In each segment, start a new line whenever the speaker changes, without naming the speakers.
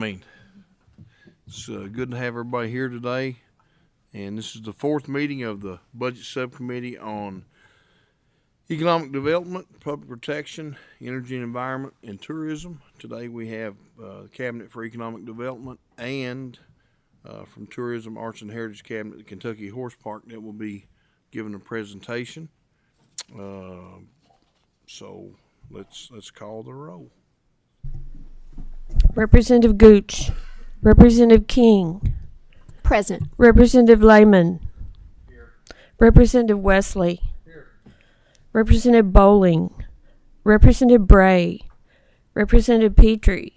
It's good to have everybody here today, and this is the fourth meeting of the Budget Subcommittee on Economic Development, Public Protection, Energy and Environment, and Tourism. Today we have the Cabinet for Economic Development and from Tourism, Arts and Heritage Cabinet, the Kentucky Horse Park, that will be giving a presentation. So let's call the roll.
Representative Gooch. Representative King.
Present.
Representative Lehman. Here. Representative Wesley. Here. Representative Bowling. Representative Bray. Representative Petrie.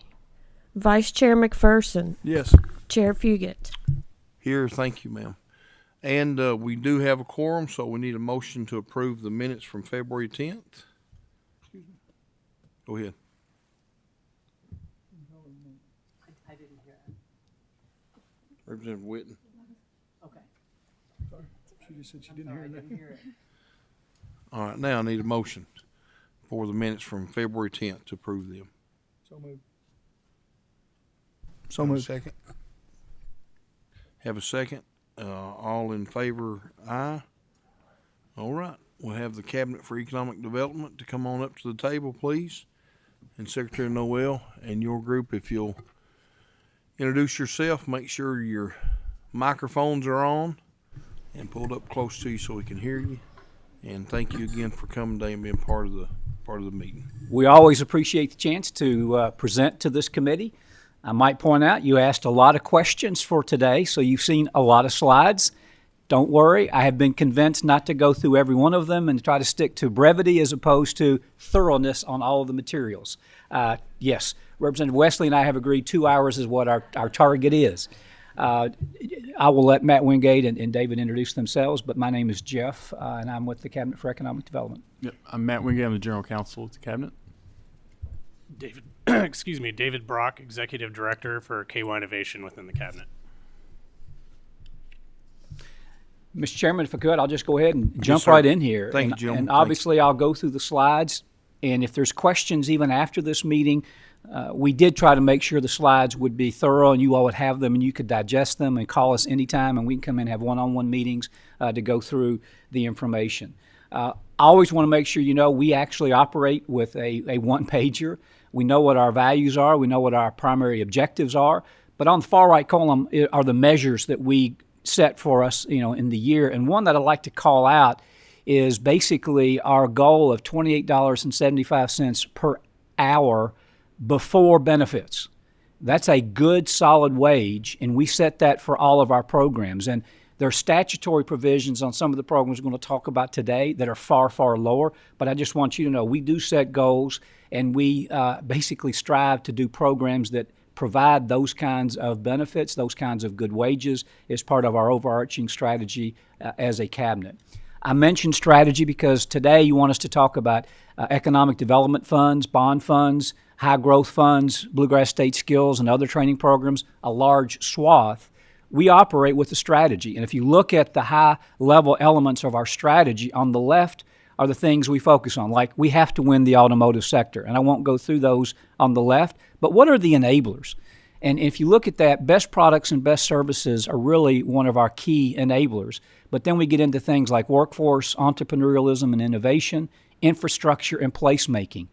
Vice Chair McPherson.
Yes.
Chair Fugit.
Here, thank you, ma'am. And we do have a quorum, so we need a motion to approve the minutes from February 10th. Excuse me. Go ahead.
I didn't hear it.
Representative Whitten.
Okay.
Sorry, she just said she didn't hear
I didn't
that.
hear it.
All right, now I need a motion for the minutes from February 10th to approve them.
So moved.
So moved. Second. Have a second. All in favor, aye. All right, we'll have the Cabinet for Economic Development to come on up to the table, please. And Secretary Noel and your group, if you'll introduce yourself, make sure your microphones are on and pulled up close to you so we can hear you. And thank you again for coming today and being part of the meeting.
We always appreciate the chance to present to this committee. I might point out you asked a lot of questions for today, so you've seen a lot of slides. Don't worry, I have been convinced not to go through every one of them and try to stick to brevity as opposed to thoroughness on all of the materials. Yes, Representative Wesley and I have agreed 2 hours is what our target is. I will let Matt Wingate and David introduce themselves, but my name is Jeff, and I'm with the Cabinet for Economic Development.
Yep, I'm Matt Wingate. I'm the General Counsel at the Cabinet.
David Brock, Executive Director for KY Innovation within the Cabinet.
Mr. Chairman, if I could, I'll just go ahead and jump
sir.
right in here.
Thank you,
and,
gentlemen.
and obviously, I'll go through the slides. And if there's questions even after this meeting, we did try to make sure the slides would be thorough and you all would have them and you could digest them and call us anytime and we can come in and have one-on-one meetings to go through the information. I always want to make sure you know we actually operate with a one-pager. We know what our values are. We know what our primary objectives are. But on the far right column are the measures that we set for us, in the year. And one that I'd like to call out is basically our goal of $28.75 per hour before benefits. That's a good, solid wage, and we set that for all of our programs. And there are statutory provisions on some of the programs we're going to talk about today that are far, far lower. But I just want you to know we do set goals, and we basically strive to do programs that provide those kinds of benefits, those kinds of good wages as part of our overarching strategy as a cabinet. I mentioned strategy because today you want us to talk about economic development funds, bond funds, high growth funds, Bluegrass State Skills, and other training programs, a large swath. We operate with a strategy. And if you look at the high level elements of our strategy, on the left are the things we focus on, like we have to win the automotive sector. And I won't go through those on the left, but what are the enablers? And if you look at that, best products and best services are really one of our key enablers. But then we get into things like workforce, entrepreneurialism and innovation, infrastructure and placemaking.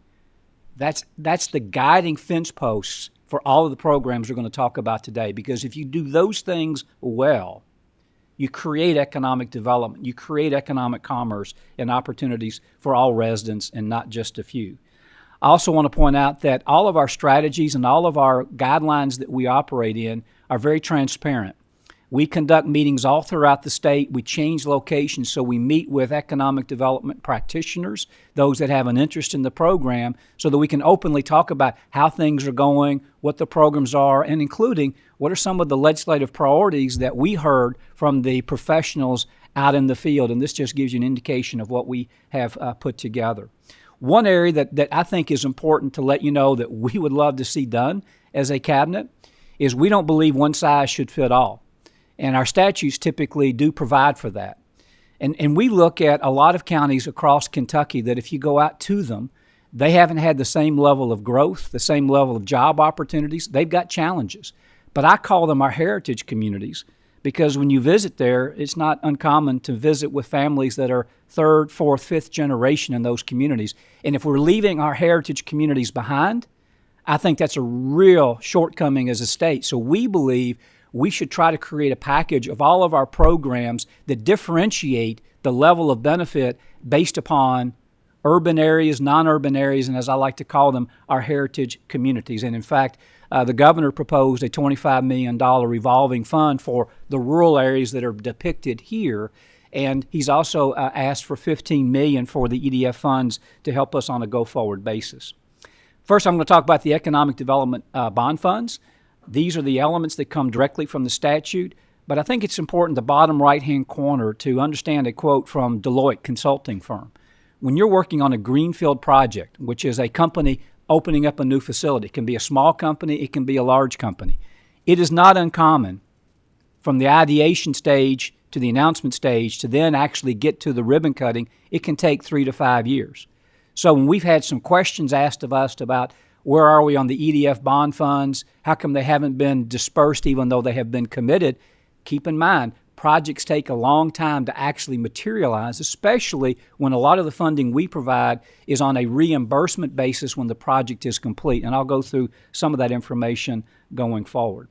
That's the guiding fence posts for all of the programs we're going to talk about today. Because if you do those things well, you create economic development, you create economic commerce and opportunities for all residents and not just a few. I also want to point out that all of our strategies and all of our guidelines that we operate in are very transparent. We conduct meetings all throughout the state. We change locations, so we meet with economic development practitioners, those that have an interest in the program, so that we can openly talk about how things are going, what the programs are, and including what are some of the legislative priorities that we heard from the professionals out in the field. And this just gives you an indication of what we have put together. One area that I think is important to let you know that we would love to see done as a cabinet is we don't believe one size should fit all. And our statutes typically do provide for that. And we look at a lot of counties across Kentucky that if you go out to them, They haven't had the same level of growth, the same level of job opportunities. They've got challenges. But I call them our heritage communities because when you visit there, it's not uncommon to visit with families that are third, fourth, fifth generation in those communities. And if we're leaving our heritage communities behind, I think that's a real shortcoming as a state. So we believe we should try to create a package of all of our programs that differentiate the level of benefit based upon urban areas, non-urban areas, and as I like to call them, our heritage communities. And in fact, the governor proposed a $25 million revolving fund for the rural areas that are depicted here. And he's also asked for $15 million for the EDF funds to help us on a go-forward basis. First, I'm going to talk about the economic development bond funds. These are the elements that come directly from the statute, but I think it's important, the bottom right-hand corner, to understand a quote from Deloitte Consulting Firm. When you're working on a greenfield project, which is a company opening up a new facility, it can be a small company, it can be a large company, it is not uncommon from the ideation stage to the announcement stage to then actually get to the ribbon cutting, it can take 3 to 5 years. So when we've had some questions asked of us about where are we on the EDF bond funds, how come they haven't been dispersed even though they have been committed, keep in mind, projects take a long time to actually materialize, especially when a lot of the funding we provide is on a reimbursement basis when the project is complete. And I'll go through some of that information going forward.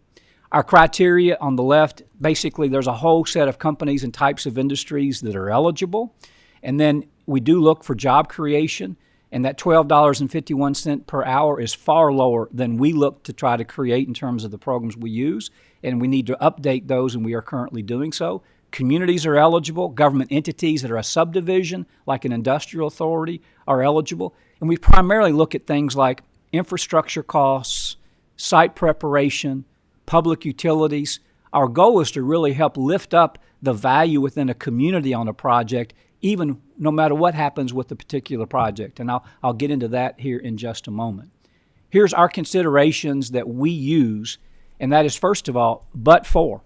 Our criteria on the left, basically there's a whole set of companies and types of industries that are eligible. And then we do look for job creation, and that $12.51 per hour is far lower than we look to try to create in terms of the programs we use, and we need to update those, and we are currently doing so. Communities are eligible. Government entities that are a subdivision, like an industrial authority, are eligible. And we primarily look at things like infrastructure costs, site preparation, public utilities. Our goal is to really help lift up the value within a community on a project, even no matter what happens with the particular project. And I'll get into that here in just a moment. Here's our considerations that we use, and that is, first of all, but for.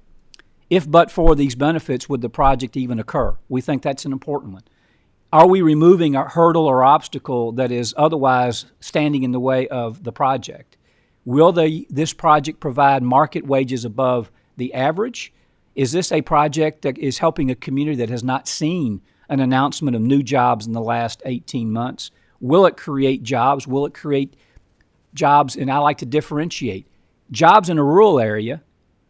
If but for these benefits, would the project even occur? We think that's an important one. Are we removing a hurdle or obstacle that is otherwise standing in the way of the project? Will this project provide market wages above the average? Is this a project that is helping a community that has not seen an announcement of new jobs in the last 18 months? Will it create jobs? Will it create jobs? And I like to differentiate. Jobs in a rural area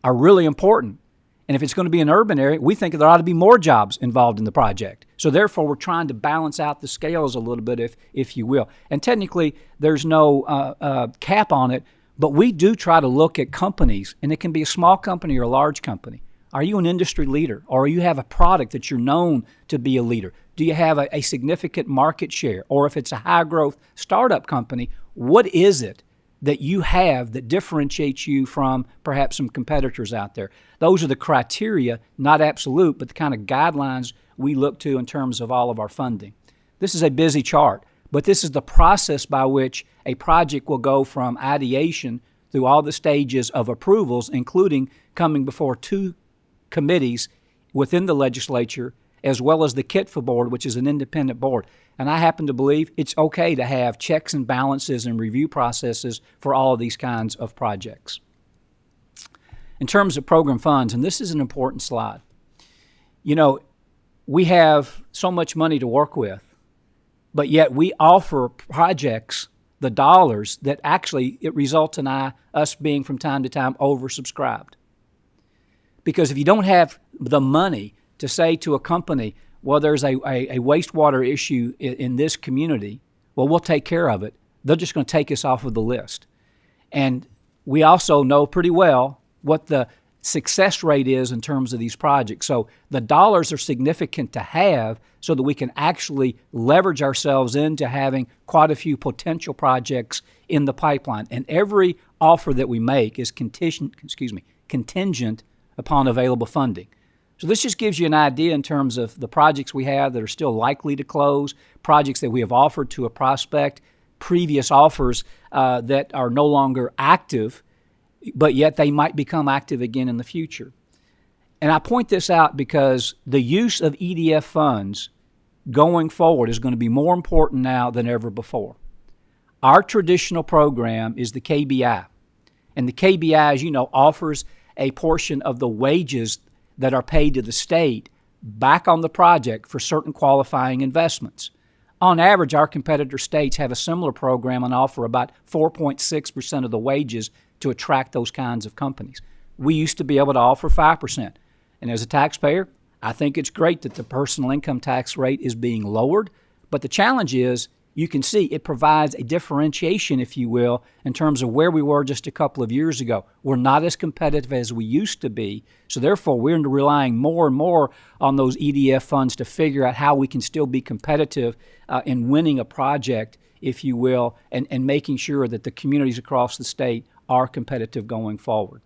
are really important. And if it's going to be an urban area, we think there ought to be more jobs involved in the project. So therefore, we're trying to balance out the scales a little bit, if you will. And technically, there's no cap on it, but we do try to look at companies, and it can be a small company or a large company. Are you an industry leader, or you have a product that you're known to be a leader? Do you have a significant market share? Or if it's a high-growth startup company, what is it that you have that differentiates you from perhaps some competitors out there? Those are the criteria, not absolute, but the kind of guidelines we look to in terms of all of our funding. This is a busy chart, but this is the process by which a project will go from ideation through all the stages of approvals, including coming before 2 committees within the legislature, as well as the KITFA board, which is an independent board. And I happen to believe it's okay to have checks and balances and review processes for all of these kinds of projects. In terms of program funds, and this is an important slide, you know, we have so much money to work with, but yet we offer projects the dollars that actually it results in us being from time to time oversubscribed. Because if you don't have the money to say to a company, well, there's a wastewater issue in this community, well, we'll take care of it. They're just going to take us off of the list. And we also know pretty well what the success rate is in terms of these projects. So the dollars are significant to have so that we can actually leverage ourselves into having quite a few potential projects in the pipeline. And every offer that we make is contingent upon available funding. So this just gives you an idea in terms of the projects we have that are still likely to close, projects that we have offered to a prospect, previous offers that are no longer active, but yet they might become active again in the future. And I point this out because the use of EDF funds going forward is going to be more important now than ever before. Our traditional program is the KBI. And the KBI, as you know, offers a portion of the wages that are paid to the state back on the project for certain qualifying investments. On average, our competitor states have a similar program and offer about 4.6% of the wages to attract those kinds of companies. We used to be able to offer 5%. And as a taxpayer, I think it's great that the personal income tax rate is being lowered. But the challenge is, you can see it provides a differentiation, if you will, in terms of where we were just a couple of years ago. We're not as competitive as we used to be, so therefore we're relying more and more on those EDF funds to figure out how we can still be competitive in winning a project, if you will, and making sure that the communities across the state are competitive going forward.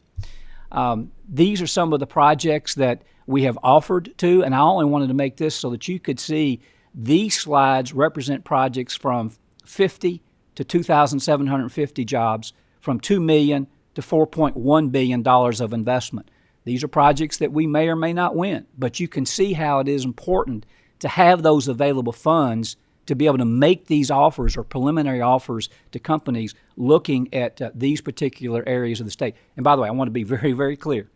These are some of the projects that we have offered to, and I only wanted to make this so that you could see these slides represent projects from 50 to 2,750 jobs, from $2 million to $4.1 billion of investment. These are projects that we may or may not win, but you can see how it is important to have those available funds to be able to make these offers or preliminary offers to companies looking at these particular areas of the state. And by the way, I want to be very, very clear.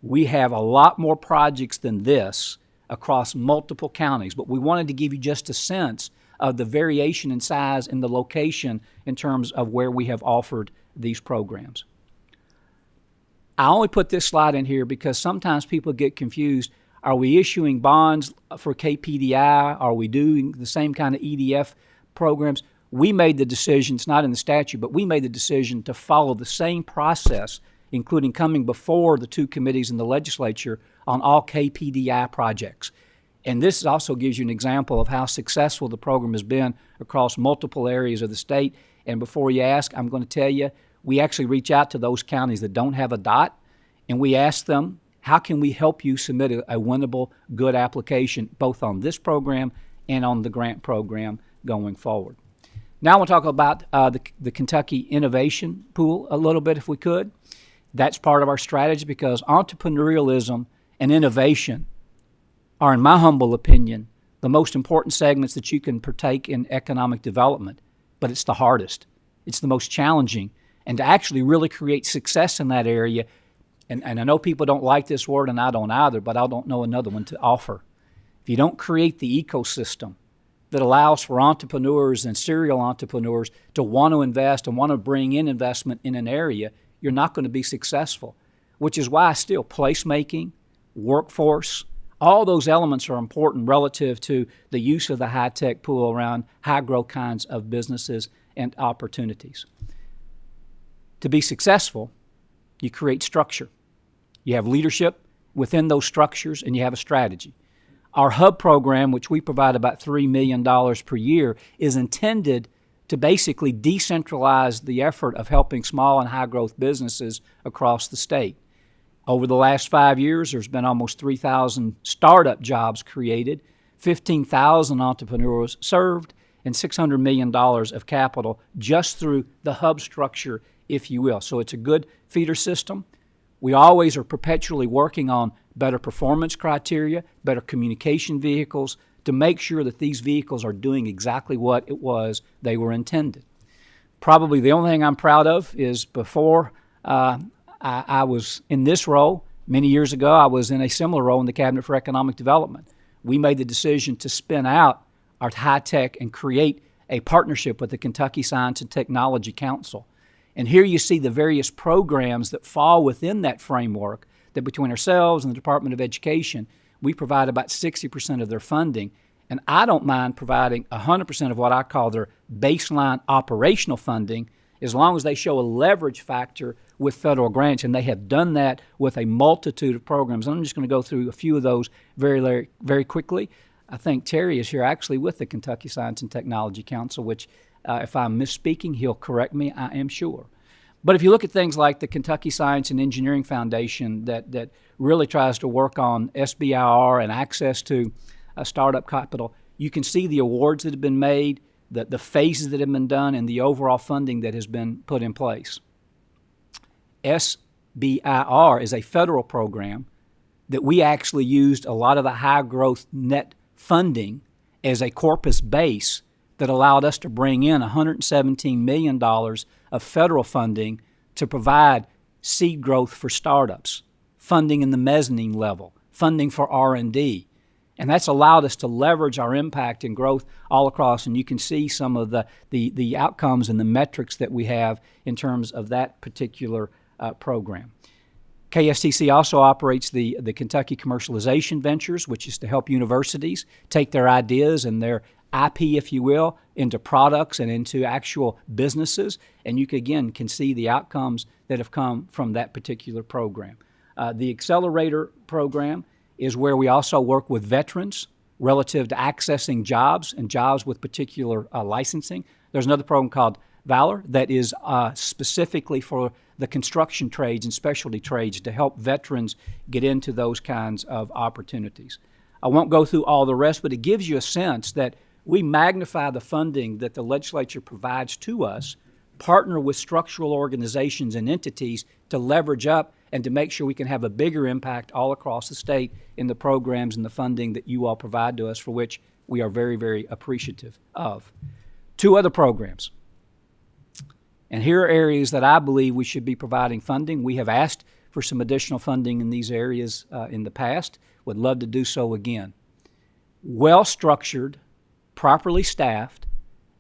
We have a lot more projects than this across multiple counties, but we wanted to give you just a sense of the variation in size and the location in terms of where we have offered these programs. I only put this slide in here because sometimes people get confused. Are we issuing bonds for KPDI? Are we doing the same kind of EDF programs? We made the decision, it's not in the statute, but we made the decision to follow the same process, including coming before the two committees in the legislature on all KPDI projects. And this also gives you an example of how successful the program has been across multiple areas of the state. And before you ask, I'm going to tell you, we actually reach out to those counties that don't have a DOT, and we ask them, how can we help you submit a winnable, good application, both on this program and on the grant program going forward. Now I want to talk about the Kentucky Innovation Pool a little bit, if we could. That's part of our strategy because entrepreneurialism and innovation are, in my humble opinion, the most important segments that you can partake in economic development, but it's the hardest. It's the most challenging. And to actually really create success in that area, and I know people don't like this word, and I don't either, but I don't know another one to offer. If you don't create the ecosystem that allows for entrepreneurs and serial entrepreneurs to want to invest and want to bring in investment in an area, you're not going to be successful, which is why still placemaking, workforce, all those elements are important relative to the use of the high-tech pool around high-growth kinds of businesses and opportunities. To be successful, you create structure. You have leadership within those structures, and you have a strategy. Our HUB program, which we provide about $3 million per year, is intended to basically decentralize the effort of helping small and high-growth businesses across the state. Over the last 5 years, there's been almost 3,000 startup jobs created, 15,000 entrepreneurs served, and $600 million of capital just through the HUB structure, if you will. So it's a good feeder system. We always are perpetually working on better performance criteria, better communication vehicles, to make sure that these vehicles are doing exactly what it was they were intended. Probably the only thing I'm proud of is before I was in this role, many years ago, I was in a similar role in the Cabinet for Economic Development. We made the decision to spin out our high-tech and create a partnership with the Kentucky Science and Technology Council. And here you see the various programs that fall within that framework, that between ourselves and the Department of Education, we provide about 60% of their funding. And I don't mind providing 100% of what I call their baseline operational funding, as long as they show a leverage factor with federal grants, and they have done that with a multitude of programs. And I'm just going to go through a few of those very, very quickly. I think Terry is here actually with the Kentucky Science and Technology Council, which if I'm misspeaking, he'll correct me, I am sure. But if you look at things like the Kentucky Science and Engineering Foundation that really tries to work on SBIR and access to startup capital, you can see the awards that have been made, the phases that have been done, and the overall funding that has been put in place. SBIR is a federal program that we actually used a lot of the high-growth net funding as a corpus base that allowed us to bring in $117 million of federal funding to provide seed growth for startups, funding in the mezzanine level, funding for R&D. And that's allowed us to leverage our impact and growth all across, and you can see some of the outcomes and the metrics that we have in terms of that particular program. KSTC also operates the Kentucky Commercialization Ventures, which is to help universities take their ideas and their IP, if you will, into products and into actual businesses. And you can see the outcomes that have come from that particular program. The Accelerator program is where we also work with veterans relative to accessing jobs and jobs with particular licensing. There's another program called Valor that is specifically for the construction trades and specialty trades to help veterans get into those kinds of opportunities. I won't go through all the rest, but it gives you a sense that we magnify the funding that the legislature provides to us, partner with structural organizations and entities to leverage up and to make sure we can have a bigger impact all across the state in the programs and the funding that you all provide to us, for which we are very, very appreciative of. 2 other programs. And here are areas that I believe we should be providing funding. We have asked for some additional funding in these areas in the past. Would love to do so again. Well-structured, properly staffed,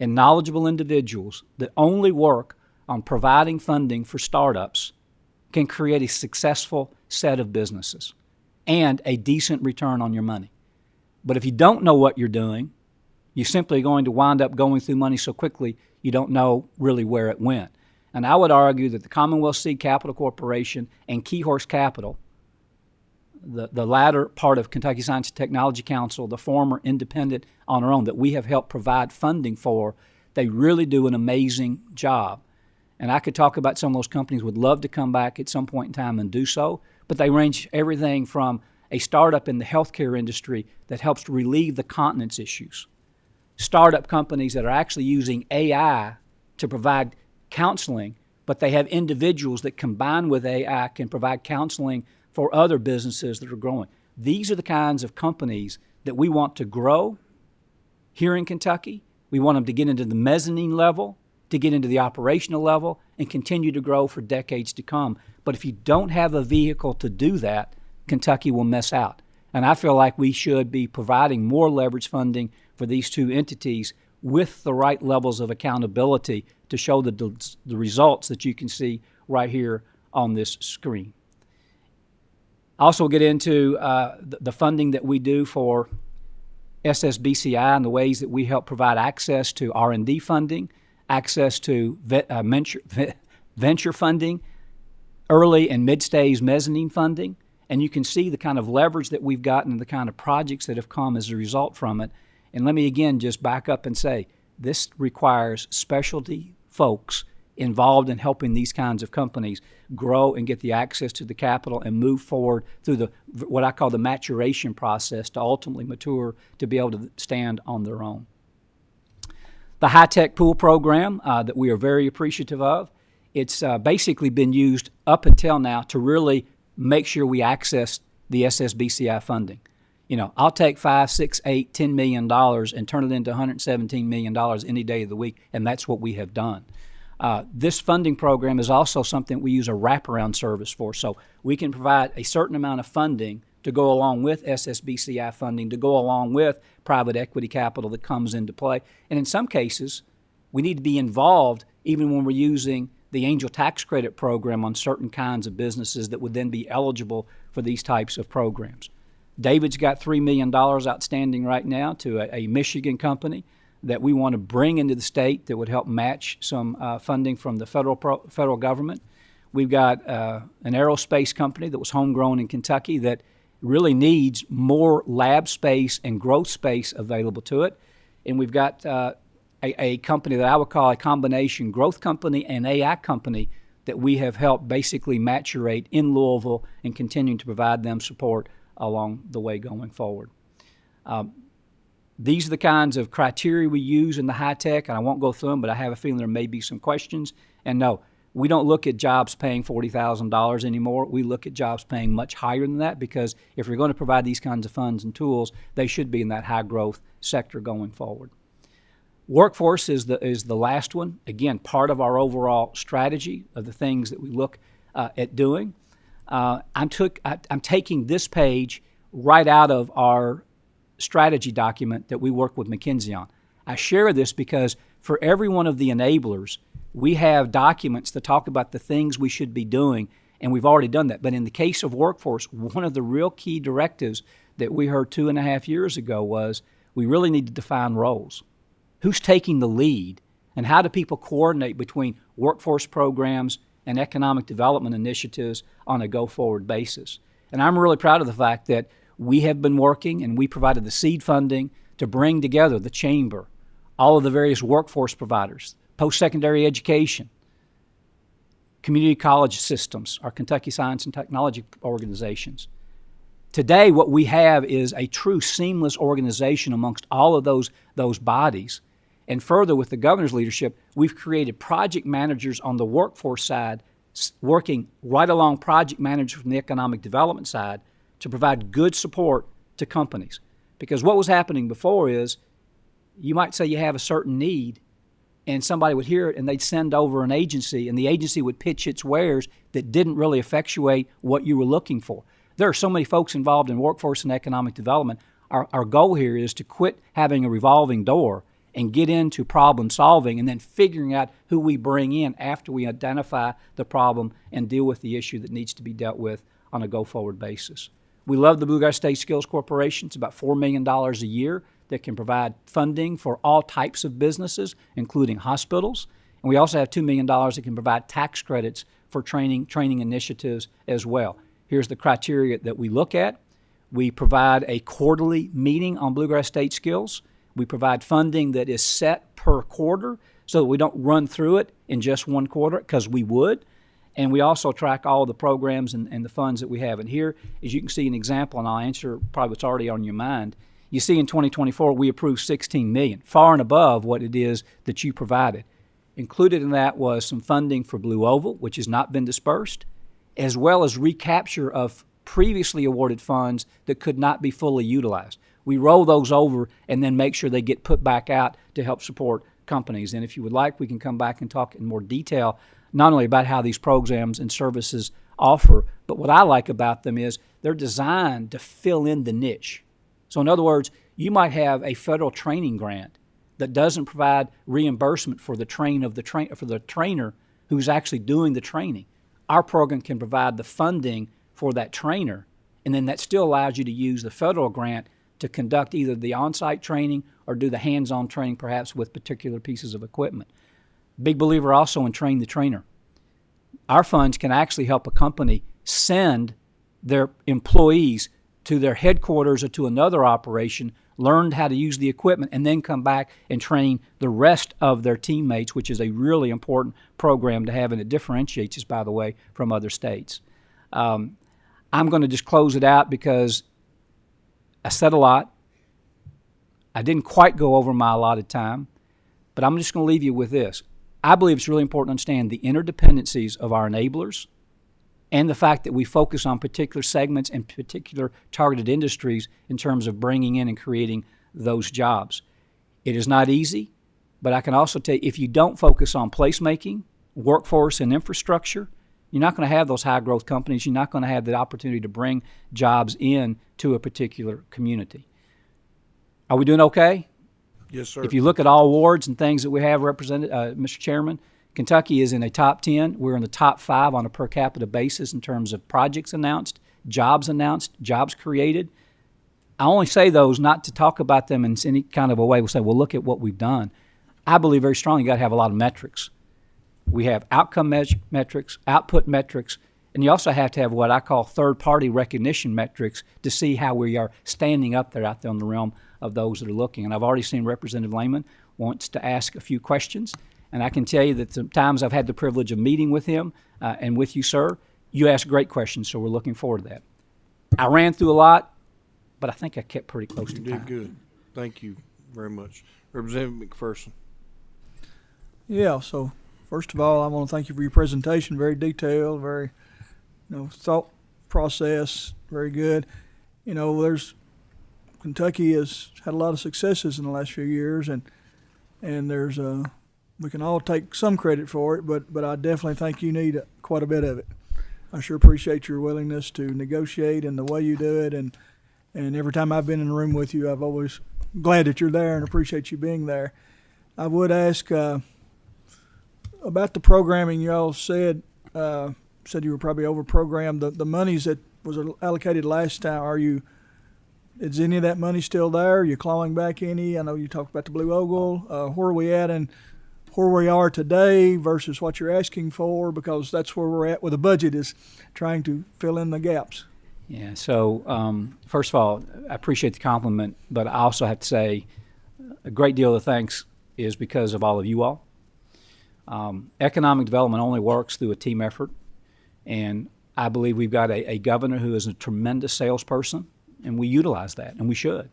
and knowledgeable individuals that only work on providing funding for startups can create a successful set of businesses and a decent return on your money. But if you don't know what you're doing, you're simply going to wind up going through money so quickly you don't know really where it went. And I would argue that the Commonwealth Seed Capital Corporation and Keyhorse Capital, the latter part of Kentucky Science and Technology Council, the former independent on our own, that we have helped provide funding for, they really do an amazing job. And I could talk about some of those companies, would love to come back at some point in time and do so, but they range everything from a startup in the healthcare industry that helps to relieve the continence issues, startup companies that are actually using AI to provide counseling, but they have individuals that combined with AI can provide counseling for other businesses that are growing. These are the kinds of companies that we want to grow here in Kentucky. We want them to get into the mezzanine level, to get into the operational level, and continue to grow for decades to come. But if you don't have a vehicle to do that, Kentucky will miss out. And I feel like we should be providing more leverage funding for these 2 entities with the right levels of accountability to show the results that you can see right here on this screen. I also get into the funding that we do for SSBCI and the ways that we help provide access to R&D funding, access to venture funding, early and mid-stage mezzanine funding, and you can see the kind of leverage that we've gotten and the kind of projects that have come as a result from it. And let me again just back up and say, this requires specialty folks involved in helping these kinds of companies grow and get the access to the capital and move forward through what I call the maturation process to ultimately mature to be able to stand on their own. The high-tech pool program that we are very appreciative of, it's basically been used up until now to really make sure we access the SSBCI funding. You know, I'll take $5, $6, $8, $10 million and turn it into $117 million any day of the week, and that's what we have done. This funding program is also something we use a wraparound service for, so we can provide a certain amount of funding to go along with SSBCI funding, to go along with private equity capital that comes into play. And in some cases, we need to be involved even when we're using the Angel Tax Credit program on certain kinds of businesses that would then be eligible for these types of programs. David's got $3 million outstanding right now to a Michigan company that we want to bring into the state that would help match some funding from the federal government. We've got an aerospace company that was homegrown in Kentucky that really needs more lab space and growth space available to it. And we've got a company that I would call a combination growth company and AI company that we have helped basically maturate in Louisville and continue to provide them support along the way going forward. These are the kinds of criteria we use in the high tech, and I won't go through them, but I have a feeling there may be some questions. And no, we don't look at jobs paying $40,000 anymore. We look at jobs paying much higher than that, because if we're going to provide these kinds of funds and tools, they should be in that high growth sector going forward. Workforce is the last one. Again, part of our overall strategy of the things that we look at doing. I'm taking this page right out of our strategy document that we work with McKinsey on. I share this because for every one of the enablers, we have documents that talk about the things we should be doing, and we've already done that. But in the case of workforce, one of the real key directives that we heard 2.5 years ago was we really need to define roles. Who's taking the lead, and how do people coordinate between workforce programs and economic development initiatives on a go-forward basis? And I'm really proud of the fact that we have been working, and we provided the seed funding to bring together the chamber, all of the various workforce providers, post-secondary education, community college systems, our Kentucky Science and Technology organizations. Today, what we have is a true seamless organization amongst all of those bodies. And further, with the governor's leadership, we've created project managers on the workforce side, working right along project managers from the economic development side to provide good support to companies. Because what was happening before is, you might say you have a certain need, and somebody would hear it and they'd send over an agency, and the agency would pitch its wares that didn't really effectuate what you were looking for. There are so many folks involved in workforce and economic development. Our goal here is to quit having a revolving door and get into problem solving and then figuring out who we bring in after we identify the problem and deal with the issue that needs to be dealt with on a go-forward basis. We love the Bluegrass State Skills Corporation. It's about $4 million a year that can provide funding for all types of businesses, including hospitals. And we also have $2 million that can provide tax credits for training initiatives as well. Here's the criteria that we look at. We provide a quarterly meeting on Bluegrass State Skills. We provide funding that is set per quarter so that we don't run through it in just one quarter, because we would. And we also track all of the programs and the funds that we have. And here, as you can see an example, and I'll answer probably what's already on your mind. You see in 2024, we approved $16 million, far and above what it is that you provided. Included in that was some funding for Blue Oval, which has not been dispersed, as well as recapture of previously awarded funds that could not be fully utilized. We roll those over and then make sure they get put back out to help support companies. And if you would like, we can come back and talk in more detail, not only about how these programs and services offer, but what I like about them is they're designed to fill in the niche. So in other words, you might have a federal training grant that doesn't provide reimbursement for the trainer who's actually doing the training. Our program can provide the funding for that trainer, and then that still allows you to use the federal grant to conduct either the on-site training or do the hands-on training, perhaps with particular pieces of equipment. Big believer also in train the trainer. Our funds can actually help a company send their employees to their headquarters or to another operation, learn how to use the equipment, and then come back and train the rest of their teammates, which is a really important program to have, and it differentiates us, by the way, from other states. I'm going to just close it out because I said a lot. I didn't quite go over my allotted time, but I'm just going to leave you with this. I believe it's really important to understand the interdependencies of our enablers and the fact that we focus on particular segments and particular targeted industries in terms of bringing in and creating those jobs. It is not easy, but I can also tell you, if you don't focus on placemaking, workforce, and infrastructure, you're not going to have those high-growth companies. You're not going to have the opportunity to bring jobs in to a particular community. Are we doing okay?
Yes, sir.
If you look at all awards and things that we have represented, Mr. Chairman, Kentucky is in a top 10. We're in the top 5 on a per capita basis in terms of projects announced, jobs created. I only say those not to talk about them in any kind of a way. We'll say, well, look at what we've done. I believe very strongly you got to have a lot of metrics. We have outcome metrics, output metrics, and you also have to have what I call third-party recognition metrics to see how we are standing up there out there in the realm of those that are looking. And I've already seen Representative Lehman wants to ask a few questions. And I can tell you that sometimes I've had the privilege of meeting with him and with you, sir. You ask great questions, so we're looking forward to that. I ran through a lot, but I think I kept pretty close to
You
time.
did good. Thank you very much. Representative McPherson.
Yeah, so first of all, I want to thank you for your presentation. Very detailed, very, thought process, very good. Kentucky has had a lot of successes in the last few years, and and we can all take some credit for it, but I definitely think you need quite a bit of it. I sure appreciate your willingness to negotiate and the way you do it, and every time I've been in the room with you, I've always glad that you're there and appreciate you being there. I would ask about the programming. You all said you were probably over-programmed. The monies that was allocated last time, is any of that money still there? Are you clawing back any? I know you talked about the Blue Oval. Where are we at and where we are today versus what you're asking for? Because that's where we're at with the budget, is trying to fill in the gaps.
Yeah, so first of all, I appreciate the compliment, but I also have to say a great deal of thanks is because of all of you all. Economic development only works through a team effort, and I believe we've got a governor who is a tremendous salesperson, and we utilize that, and we should.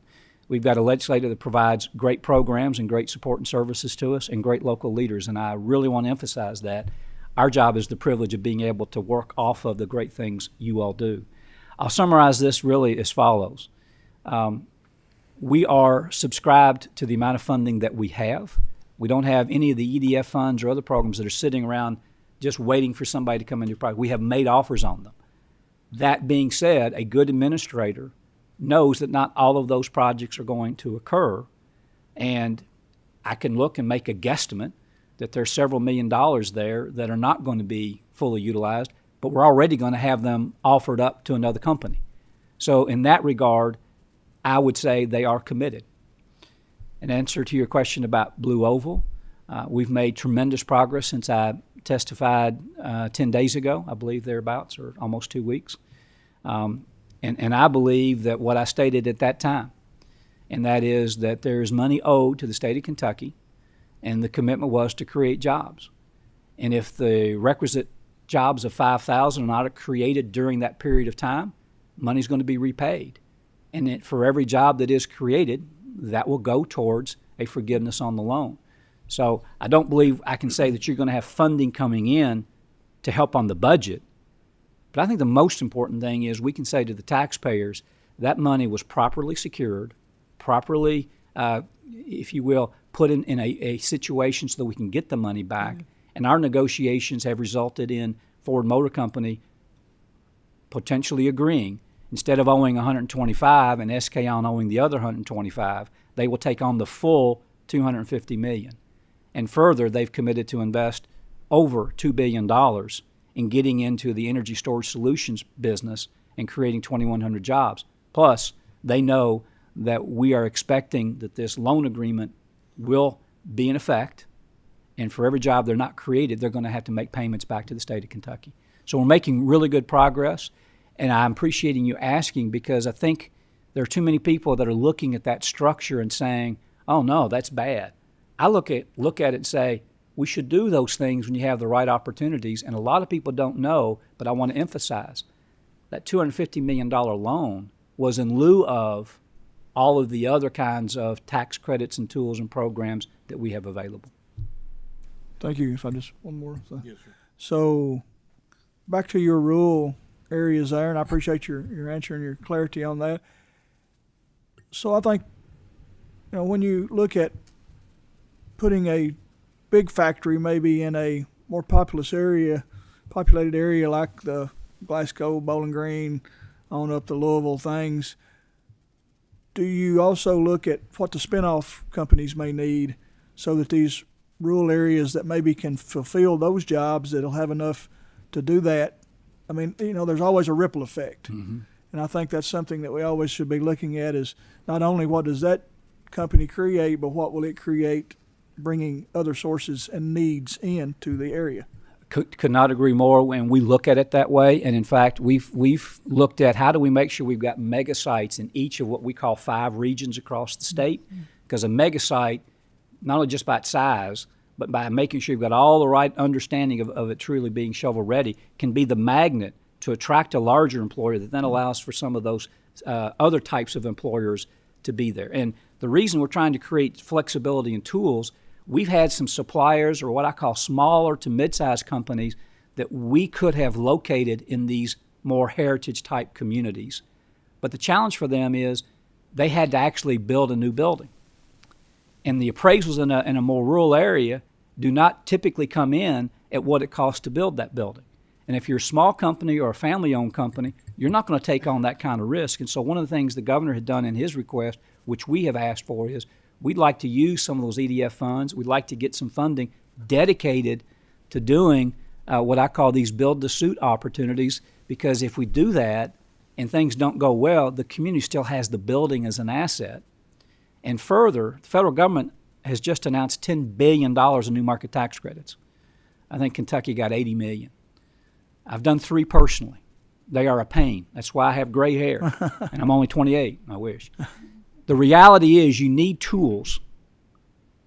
We've got a legislator that provides great programs and great support and services to us, and great local leaders, and I really want to emphasize that. Our job is the privilege of being able to work off of the great things you all do. I'll summarize this really as follows. We are subscribed to the amount of funding that we have. We don't have any of the EDF funds or other programs that are sitting around just waiting for somebody to come into your project. We have made offers on them. That being said, a good administrator knows that not all of those projects are going to occur, and I can look and make a guesstimate that there's several $1 million there that are not going to be fully utilized, but we're already going to have them offered up to another company. So in that regard, I would say they are committed. In answer to your question about Blue Oval, we've made tremendous progress since I testified 10 days ago, I believe thereabouts, or almost 2 weeks. And I believe that what I stated at that time, and that is that there is money owed to the state of Kentucky, and the commitment was to create jobs. And if the requisite jobs of 5,000 are not created during that period of time, money's going to be repaid. And for every job that is created, that will go towards a forgiveness on the loan. So I don't believe I can say that you're going to have funding coming in to help on the budget. But I think the most important thing is we can say to the taxpayers that money was properly secured, properly, if you will, put in a situation so that we can get the money back. Mm-hmm. And our negotiations have resulted in Ford Motor Company potentially agreeing, instead of owing 125 and SK On owing the other 125, they will take on the full $250 million. And further, they've committed to invest over $2 billion in getting into the energy storage solutions business and creating 2,100 jobs. Plus, they know that we are expecting that this loan agreement will be in effect, and for every job they're not created, they're going to have to make payments back to the state of Kentucky. So we're making really good progress, and I'm appreciating you asking, because I think there are too many people that are looking at that structure and saying, oh no, that's bad. I look at it and say, we should do those things when you have the right opportunities, and a lot of people don't know, but I want to emphasize that $250 million loan was in lieu of all of the other kinds of tax credits and tools and programs that we have available.
Thank you. If I just one more thing.
Yes, sir.
So back to your rural areas there, and I appreciate your answer and your clarity on that. So I think, when you look at putting a big factory maybe in a more populated area like the Glasgow, Bowling Green, on up to Louisville things, do you also look at what the spinoff companies may need so that these rural areas that maybe can fulfill those jobs that'll have enough to do that? I mean, there's always a ripple effect. Mm-hmm. And I think that's something that we always should be looking at, is not only what does that company create, but what will it create bringing other sources and needs into the area.
Could not agree more, when we look at it that way. And in fact, we've looked at how do we make sure we've got mega sites in each of what we call 5 regions across the state, because a mega site, not only just by its size, but by making sure you've got all the right understanding of it truly being shovel ready, can be the magnet to attract a larger employer that then allows for some of those other types of employers to be there. And the reason we're trying to create flexibility and tools, we've had some suppliers, or what I call smaller to mid-sized companies, that we could have located in these more heritage-type communities. But the challenge for them is they had to actually build a new building. And the appraisals in a more rural area do not typically come in at what it costs to build that building. And if you're a small company or a family-owned company, you're not going to take on that kind of risk. And so one of the things the governor had done in his request, which we have asked for, is we'd like to use some of those EDF funds. We'd like to get some funding dedicated to doing what I call these build-to-suit opportunities, because if we do that and things don't go well, the community still has the building as an asset. And further, the federal government has just announced $10 billion in new market tax credits. I think Kentucky got $80 million. I've done 3 personally. They are a pain. That's why I have gray hair, and I'm only 28, I wish. The reality is you need tools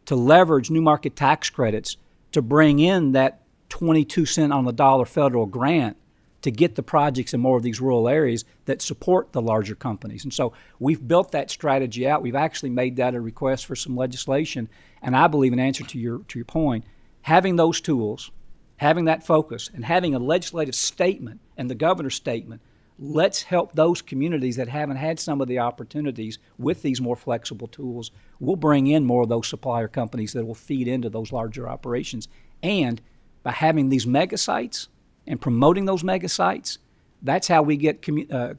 to leverage new market tax credits to bring in that 22 cent on the dollar federal grant to get the projects in more of these rural areas that support the larger companies. And so we've built that strategy out. We've actually made that a request for some legislation. And I believe, in answer to your point, having those tools, having that focus, and having a legislative statement and the governor's statement, let's help those communities that haven't had some of the opportunities with these more flexible tools. We'll bring in more of those supplier companies that will feed into those larger operations. And by having these mega sites and promoting those mega sites, that's how we get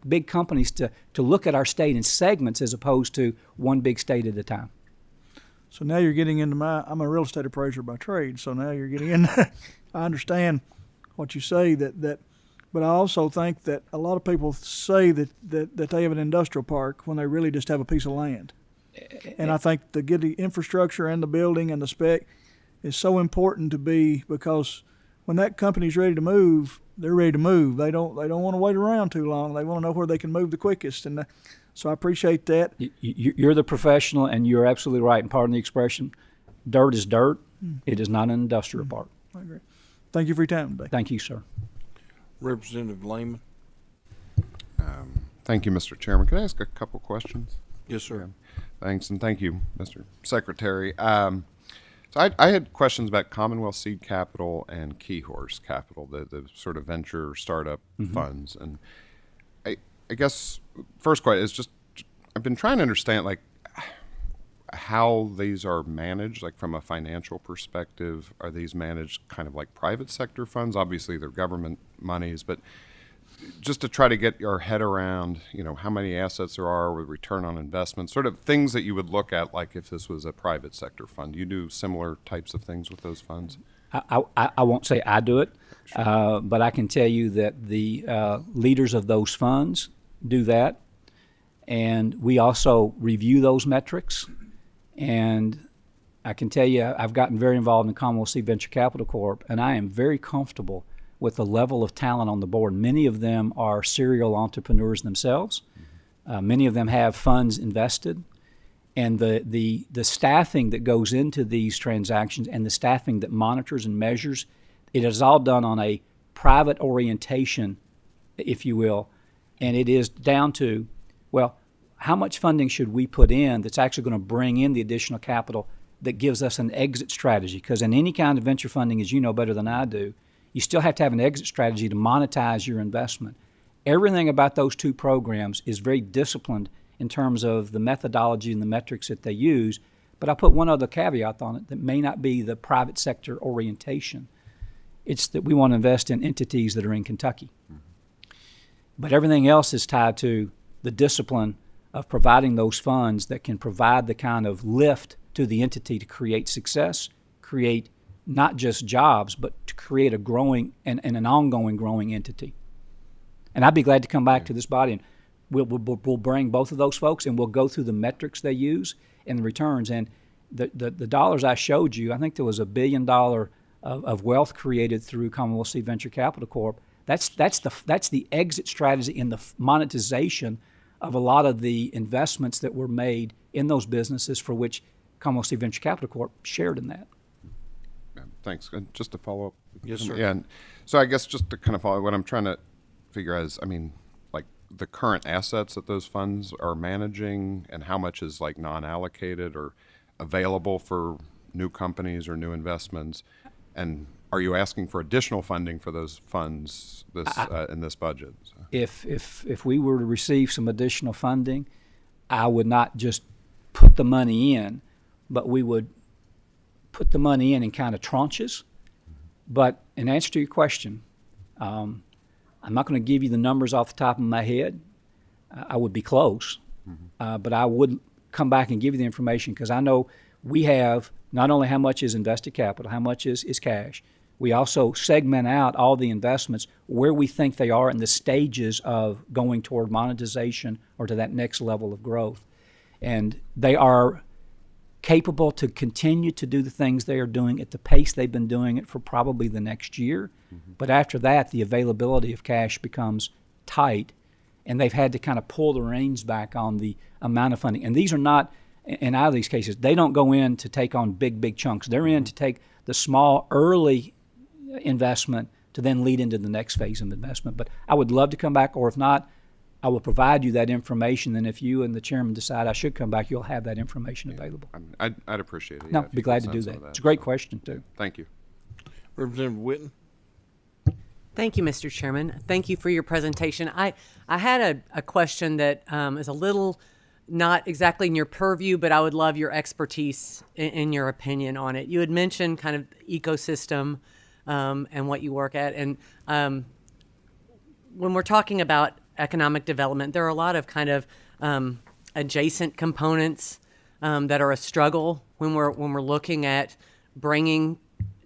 big companies to look at our state in segments as opposed to one big state at a time.
So now you're getting into I'm a real estate appraiser by trade, so now you're getting in. I understand what you say, but I also think that a lot of people say that they have an industrial park when they really just have a piece of land. And I think to get the infrastructure and the building and the spec is so important because when that company's ready to move, they're ready to move. They don't want to wait around too long. They want to know where they can move the quickest. And so I appreciate that.
You're the professional, and you're absolutely right. And pardon the expression, dirt is dirt. It is not an industrial park.
I agree. Thank you for your time today.
Thank you, sir.
Representative Lehman.
Thank you, Mr. Chairman. Can I ask a couple questions?
Yes, sir.
Thanks, and thank you, Mr. Secretary. So I had questions about Commonwealth Seed Capital and Keyhorse Capital, the sort of venture startup funds. And I guess first question is just, I've been trying to understand like how these are managed, like from a financial perspective. Are these managed kind of like private sector funds? Obviously they're government monies, but just to try to get your head around, how many assets there are with return on investment, sort of things that you would look at, like if this was a private sector fund. You do similar types of things with those funds?
I won't say I do it, but I can tell you that the leaders of those funds do that. And we also review those metrics. And I can tell you, I've gotten very involved in Commonwealth Seed Venture Capital Corp., and I am very comfortable with the level of talent on the board. Many of them are serial entrepreneurs themselves. Many of them have funds invested. And the staffing that goes into these transactions and the staffing that monitors and measures, it is all done on a private orientation, if you will. And it is down to, well, how much funding should we put in that's actually going to bring in the additional capital that gives us an exit strategy? Because in any kind of venture funding, as you know better than I do, you still have to have an exit strategy to monetize your investment. Everything about those two programs is very disciplined in terms of the methodology and the metrics that they use. But I'll put one other caveat on it that may not be the private sector orientation. It's that we want to invest in entities that are in Kentucky. But everything else is tied to the discipline of providing those funds that can provide the kind of lift to the entity to create success, create not just jobs, but to create a growing and an ongoing growing entity. And I'd be glad to come back to this body, and we'll bring both of those folks, and we'll go through the metrics they use and the returns. And the dollars I showed you, I think there was $1 billion of wealth created through Commonwealth Seed Venture Capital Corp. That's the exit strategy and the monetization of a lot of the investments that were made in those businesses for which Commonwealth Seed Venture Capital Corp shared in that.
Thanks. And just to follow up.
Yes, sir.
Yeah. And so I guess just to kind of follow, what I'm trying to figure out is, like the current assets that those funds are managing and how much is like non-allocated or available for new companies or new investments. And are you asking for additional funding for those funds in this budget? So.
If we were to receive some additional funding, I would not just put the money in, but we would put the money in kind of tranches. But in answer to your question, I'm not going to give you the numbers off the top of my head. I would be close, but I would come back and give you the information because I know we have not only how much is invested capital, how much is cash. We also segment out all the investments where we think they are in the stages of going toward monetization or to that next level of growth. And they are capable to continue to do the things they are doing at the pace they've been doing it for probably the next year. But after that, the availability of cash becomes tight, and they've had to kind of pull the reins back on the amount of funding. And these are not, in either of these cases, they don't go in to take on big chunks. They're in to take the small, early investment to then lead into the next phase of investment. But I would love to come back, or if not, I will provide you that information. And if you and the chairman decide I should come back, you'll have that information available.
I mean, I'd appreciate it.
No,
yeah, if
be
you
glad
could
to do
send some
that.
of
It's a great
so,
question, too.
Thank you.
Representative Witten.
Thank you, Mr. Chairman. Thank you for your presentation. I had a question that is a little not exactly in your purview, but I would love your expertise in your opinion on it. You had mentioned kind of ecosystem and what you work at. And when we're talking about economic development, there are a lot of kind of adjacent components that are a struggle when we're looking at bringing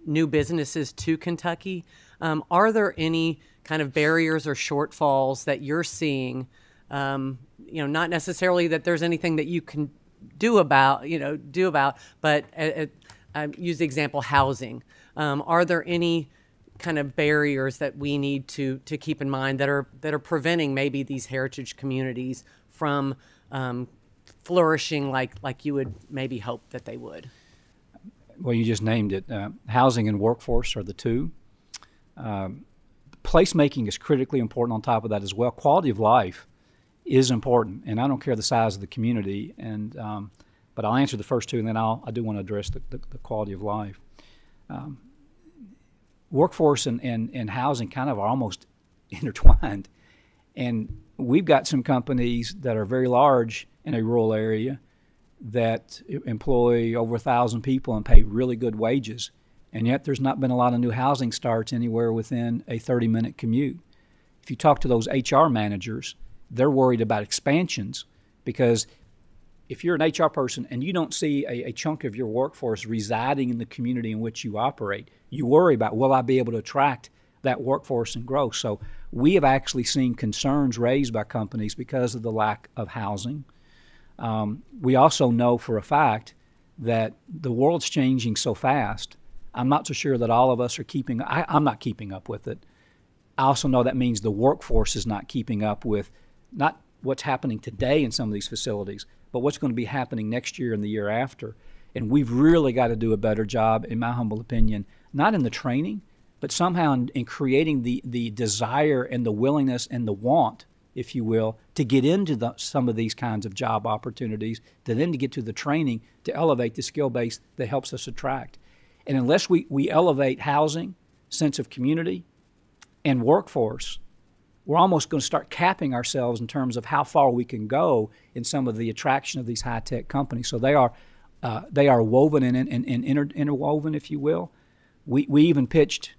new businesses to Kentucky. Are there any kind of barriers or shortfalls that you're seeing? Not necessarily that there's anything that you can do about, but use the example housing. Are there any kind of barriers that we need to keep in mind that are preventing maybe these heritage communities from flourishing like you would maybe hope that they would?
Well, you just named it. Housing and workforce are the two. Placemaking is critically important on top of that as well. Quality of life is important, and I don't care the size of the community. And but I'll answer the first two, and then I do want to address the quality of life. Workforce and housing kind of are almost intertwined, and we've got some companies that are very large in a rural area that employ over 1,000 people and pay really good wages, and yet there's not been a lot of new housing starts anywhere within a 30-minute commute. If you talk to those HR managers, they're worried about expansions because if you're an HR person and you don't see a chunk of your workforce residing in the community in which you operate, you worry about, will I be able to attract that workforce and growth? So we have actually seen concerns raised by companies because of the lack of housing. We also know for a fact that the world's changing so fast. I'm not so sure that all of us are I'm not keeping up with it. I also know that means the workforce is not keeping up with not what's happening today in some of these facilities, but what's going to be happening next year and the year after. And we've really got to do a better job, in my humble opinion, not in the training, but somehow in creating the desire and the willingness and the want, if you will, to get into some of these kinds of job opportunities, to then to get to the training to elevate the skill base that helps us attract. And unless we elevate housing, sense of community, and workforce, we're almost going to start capping ourselves in terms of how far we can go in some of the attraction of these high-tech companies. So they are woven and interwoven, if you will. We even pitched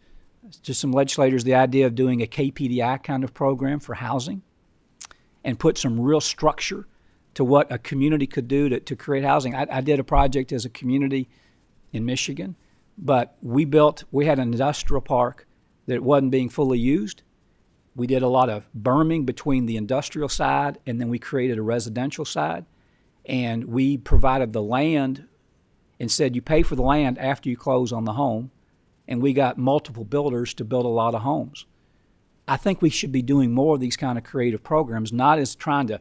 to some legislators the idea of doing a KPDI kind of program for housing and put some real structure to what a community could do to create housing. I did a project as a community in Michigan, but we had an industrial park that wasn't being fully used. We did a lot of berming between the industrial side, and then we created a residential side. And we provided the land and said you pay for the land after you close on the home. And we got multiple builders to build a lot of homes. I think we should be doing more of these kind of creative programs, not as trying to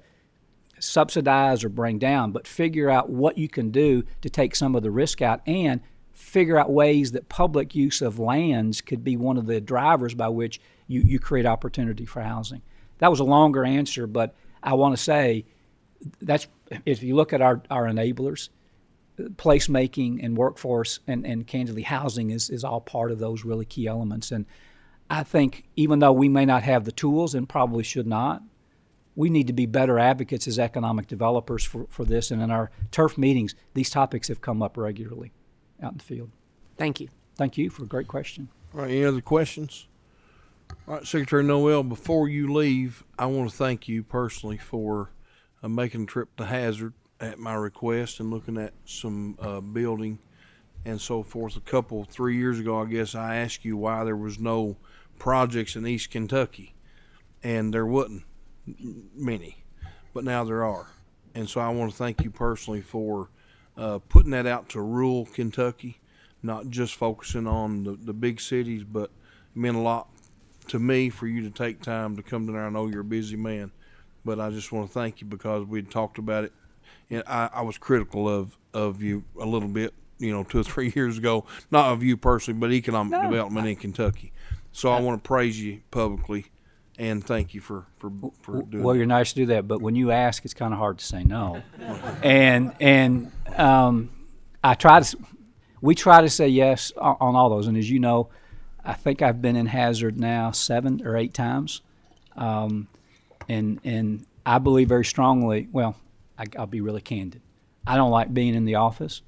subsidize or bring down, but figure out what you can do to take some of the risk out and figure out ways that public use of lands could be one of the drivers by which you create opportunity for housing. That was a longer answer, but I want to say that's, if you look at our enablers, placemaking and workforce and candidly housing is all part of those really key elements. And I think even though we may not have the tools and probably should not, we need to be better advocates as economic developers for this. And in our turf meetings, these topics have come up regularly out in the field.
Thank you.
Thank you for a great question.
All right, any other questions? All right, Secretary Noel, before you leave, I want to thank you personally for making a trip to Hazard at my request and looking at some building and so forth. 3 years ago, I guess, I asked you why there was no projects in East Kentucky, and there wasn't many, but now there are. And so I want to thank you personally for putting that out to rural Kentucky, not just focusing on the big cities, but it meant a lot to me for you to take time to come down there. I know you're a busy man, but I just want to thank you because we'd talked about it. And I was critical of you a little bit, 2 or 3 years ago, not of you personally, but economic development in Kentucky. So I want to praise you publicly and thank you for doing
Well, you're nice to do that, but when you ask, it's kind of hard to say no. and we try to say yes on all those. And as you know, I think I've been in Hazard now 7 or 8 times. And I believe very strongly, well, I'll be really candid. I don't like being in the office.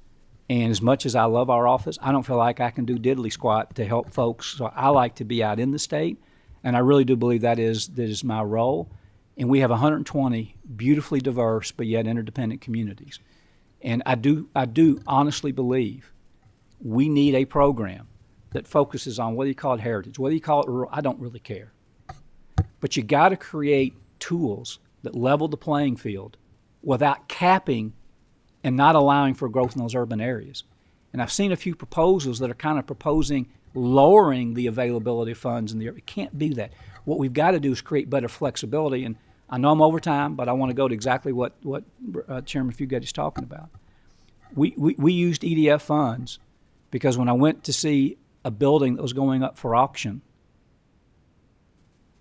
And as much as I love our office, I don't feel like I can do diddly squat to help folks. So I like to be out in the state. And I really do believe that is my role. And we have 120 beautifully diverse but yet interdependent communities. And I do honestly believe we need a program that focuses on whether you call it heritage, whether you call it rural, I don't really care. But you got to create tools that level the playing field without capping and not allowing for growth in those urban areas. And I've seen a few proposals that are kind of proposing lowering the availability of funds in the area. It can't be that. What we've got to do is create better flexibility. And I know I'm over time, but I want to go to exactly what Chairman Fugate is talking about. We used EDF funds because when I went to see a building that was going up for auction,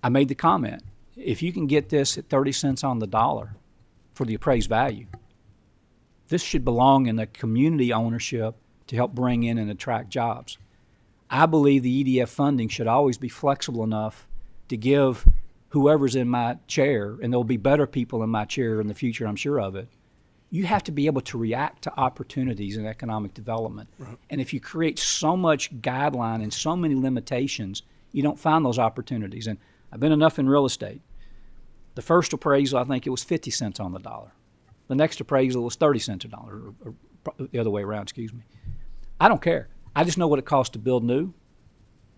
I made the comment, if you can get this at 30 cents on the dollar for the appraised value, this should belong in the community ownership to help bring in and attract jobs. I believe the EDF funding should always be flexible enough to give whoever's in my chair, and there'll be better people in my chair in the future, I'm sure of it, you have to be able to react to opportunities in economic development. Right. And if you create so much guideline and so many limitations, you don't find those opportunities. And I've been enough in real estate. The first appraisal, I think it was 50 cents on the dollar. The next appraisal was 30 cents a dollar, or the other way around, excuse me. I don't care. I just know what it costs to build new.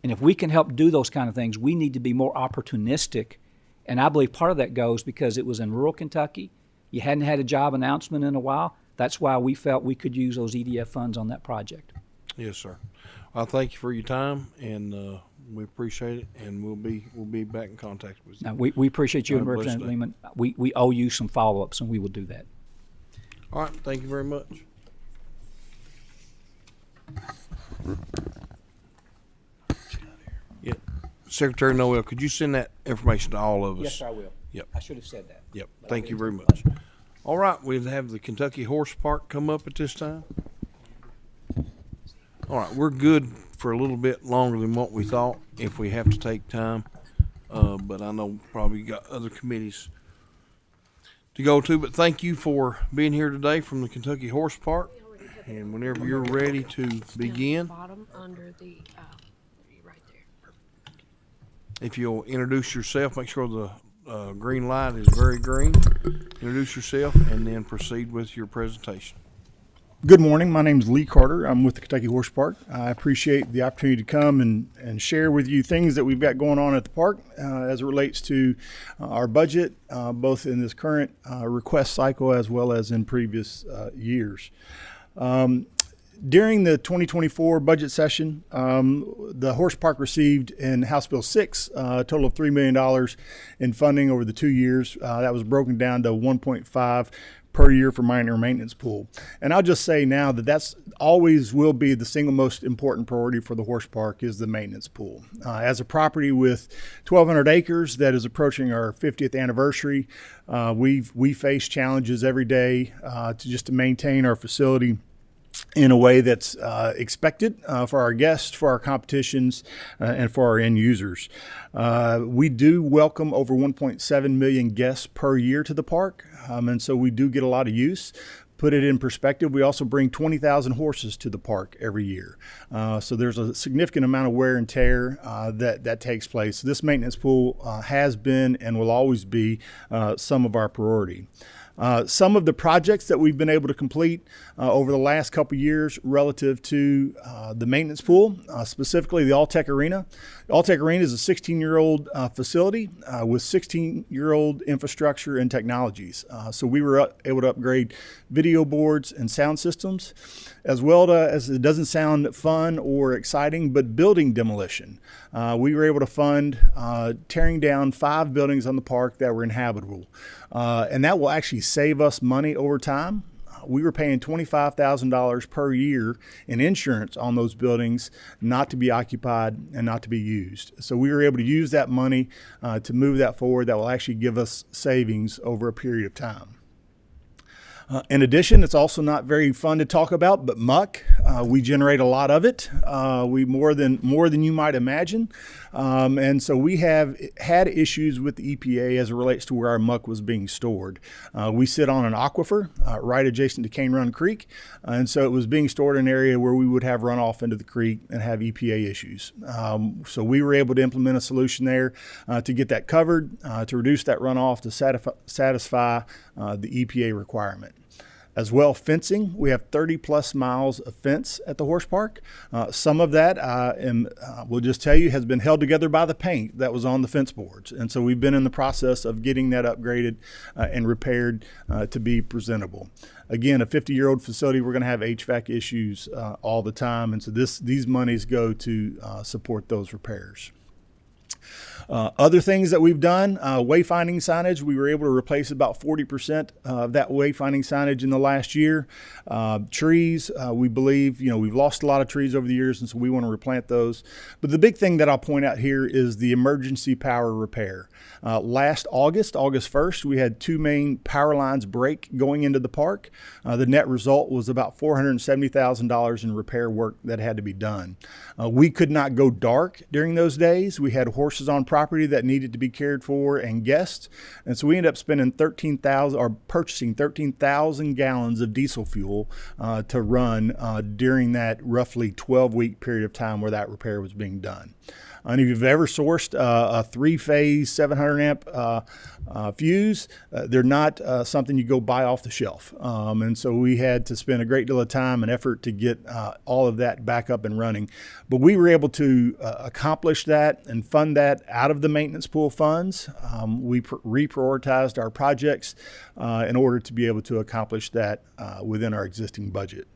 And if we can help do those kind of things, we need to be more opportunistic. And I believe part of that goes because it was in rural Kentucky. You hadn't had a job announcement in a while. That's why we felt we could use those EDF funds on that project.
Yes, sir. Well, thank you for your time, and we appreciate it, and we'll be back in contact with you.
Now, we appreciate you and
Have a blessed
Representative
day.
Lehman. We owe you some follow-ups, and we will do that.
All right, thank you very much. Yeah, Secretary Noel, could you send that information to all of us?
Yes, I will.
Yep.
I should have said that.
Yep.
But
Thank
I
you
didn't.
very much. All right, we'll have the Kentucky Horse Park come up at this time. All right, we're good for a little bit longer than what we thought if we have to take time. But I know probably got other committees to go to. But thank you for being here today from the Kentucky Horse Park. And whenever you're ready to begin,
Bottom under the, right there.
if you'll introduce yourself, make sure the green light is very green. Introduce yourself and then proceed with your presentation.
Good morning. My name is Lee Carter. I'm with the Kentucky Horse Park. I appreciate the opportunity to come and share with you things that we've got going on at the park as it relates to our budget, both in this current request cycle as well as in previous years. During the 2024 budget session, the Horse Park received in House Bill 6 a total of $3 million in funding over the 2 years. That was broken down to 1.5 per year for minor maintenance pool. And I'll just say now that that's always will be the single most important priority for the horse park is the maintenance pool. As a property with 1,200 acres that is approaching our 50th anniversary, we face challenges every day to maintain our facility in a way that's expected for our guests, for our competitions, and for our end users. We do welcome over 1.7 million guests per year to the park, and so we do get a lot of use. Put it in perspective, we also bring 20,000 horses to the park every year. So there's a significant amount of wear and tear that takes place. This maintenance pool has been and will always be some of our priority. Some of the projects that we've been able to complete over the last couple years relative to the maintenance pool, specifically the Alltech Arena. The Alltech Arena is a 16-year-old facility with 16-year-old infrastructure and technologies. So we were able to upgrade video boards and sound systems, as well as it doesn't sound fun or exciting, but building demolition. We were able to fund tearing down 5 buildings on the park that were inhabitable. And that will actually save us money over time. We were paying $25,000 per year in insurance on those buildings not to be occupied and not to be used. So we were able to use that money to move that forward. That will actually give us savings over a period of time. In addition, it's also not very fun to talk about, but muck. We generate a lot of it. We more than you might imagine. And so we have had issues with the EPA as it relates to where our muck was being stored. We sit on an aquifer right adjacent to Cane Run Creek. And so it was being stored in an area where we would have runoff into the creek and have EPA issues. So we were able to implement a solution there to get that covered, to reduce that runoff, to satisfy the EPA requirement. As well, fencing. We have 30 plus miles of fence at the horse park. Some of that, we'll just tell you, has been held together by the paint that was on the fence boards. And so we've been in the process of getting that upgraded and repaired to be presentable. Again, a 50-year-old facility, we're going to have HVAC issues all the time. And so these monies go to support those repairs. Other things that we've done, wayfinding signage, we were able to replace about 40% of that wayfinding signage in the last year. Trees, we believe, we've lost a lot of trees over the years, and so we want to replant those. But the big thing that I'll point out here is the emergency power repair. Last August 1st, we had 2 main power lines break going into the park. The net result was about $470,000 in repair work that had to be done. We could not go dark during those days. We had horses on property that needed to be cared for and guests. And so we ended up spending purchasing 13,000 gallons of diesel fuel to run during that roughly 12-week period of time where that repair was being done. And if you've ever sourced a 3-phase 700 amp fuse, they're not something you go buy off the shelf. And so we had to spend a great deal of time and effort to get all of that back up and running. But we were able to accomplish that and fund that out of the maintenance pool funds. We reprioritized our projects in order to be able to accomplish that within our existing budget.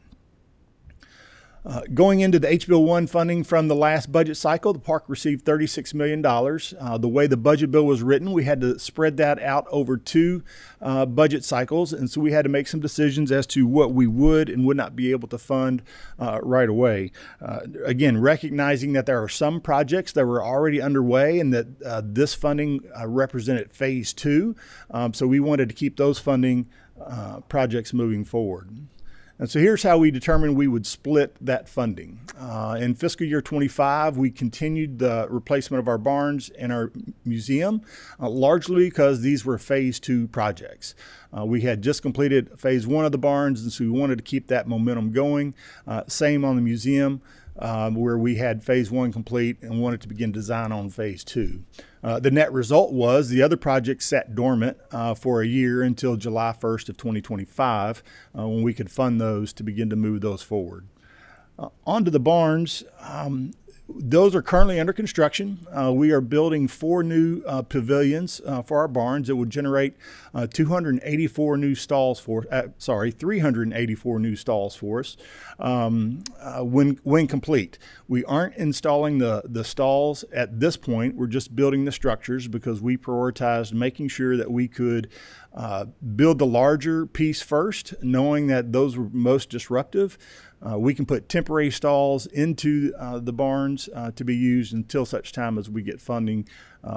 Going into the HBIL 1 funding from the last budget cycle, the park received $36 million. The way the budget bill was written, we had to spread that out over 2 budget cycles, and so we had to make some decisions as to what we would and would not be able to fund right away. Again, recognizing that there are some projects that were already underway and that this funding represented phase 2, so we wanted to keep those funding projects moving forward. And so here's how we determined we would split that funding. In fiscal year 25, we continued the replacement of our barns and our museum, largely because these were phase 2 projects. We had just completed phase 1 of the barns, and so we wanted to keep that momentum going. Same on the museum, where we had phase 1 complete and wanted to begin design on phase 2. The net result was the other projects sat dormant for a year until July 1st of 2025, when we could fund those to begin to move those forward. Onto the barns. Those are currently under construction. We are building 4 new pavilions for our barns that would generate 384 new stalls for us when complete. We aren't installing the stalls at this point. We're just building the structures because we prioritized making sure that we could build the larger piece first, knowing that those were most disruptive. We can put temporary stalls into the barns to be used until such time as we get funding